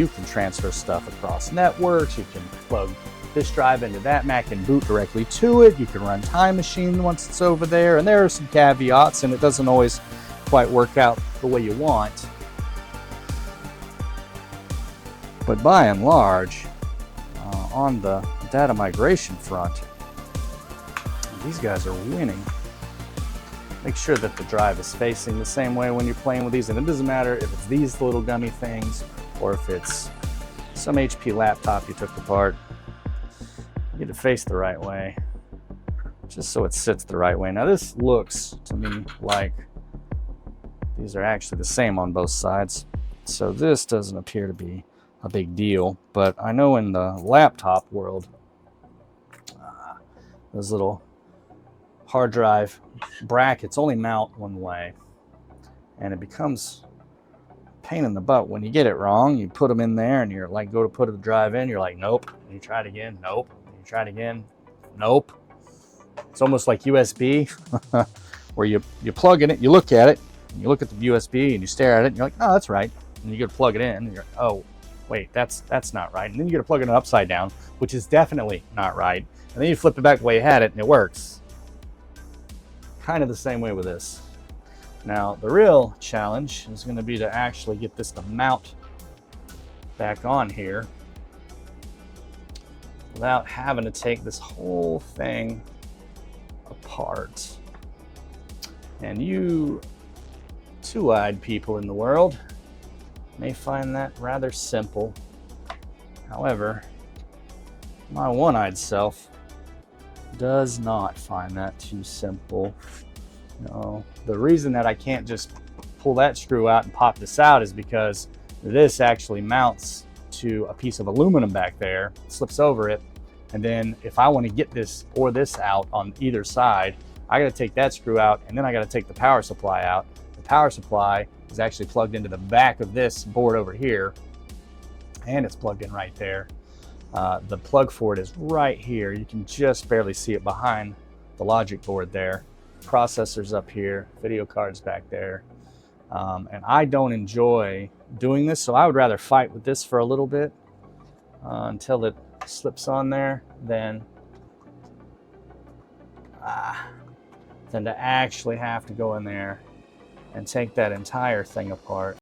You can transfer stuff across networks. You can plug this drive into that Mac and boot directly to it. You can run Time Machine once it's over there. And there are some caveats, and it doesn't always quite work out the way you want. But by and large, on the data migration front, these guys are winning. Make sure that the drive is facing the same way when you're playing with these, and it doesn't matter if it's these little gummy things or if it's some HP laptop you took apart. You need to face the right way, just so it sits the right way. Now this looks to me like these are actually the same on both sides, so this doesn't appear to be a big deal, but I know in the laptop world, those little hard drive brackets only mount one way, and it becomes a pain in the butt when you get it wrong. You put them in there and you're like, go to put the drive in, you're like, nope. And you try it again, nope. And you try it again, nope. It's almost like USB where you plug in it, you look at it, and you look at the USB and you stare at it and you're like, oh, that's right. And you go to plug it in and you're like, oh wait, that's not right. And then you got to plug it in upside down, which is definitely not right. And then you flip it back the way you had it and it works. Kind of the same way with this. Now the real challenge is going to be to actually get this to mount back on here without having to take this whole thing apart. And you two-eyed people in the world may find that rather simple. However, my one-eyed self does not find that too simple. No, the reason that I can't just pull that screw out and pop this out is because this actually mounts to a piece of aluminum back there, slips over it, and then if I want to get this or this out on either side, I got to take that screw out, and then I got to take the power supply out. The power supply is actually plugged into the back of this board over here, and it's plugged in right there. The plug for it is right here. You can just barely see it behind the logic board there. Processor's up here, video cards back there. And I don't enjoy doing this, so I would rather fight with this for a little bit until it slips on there than to actually have to go in there and take that entire thing apart.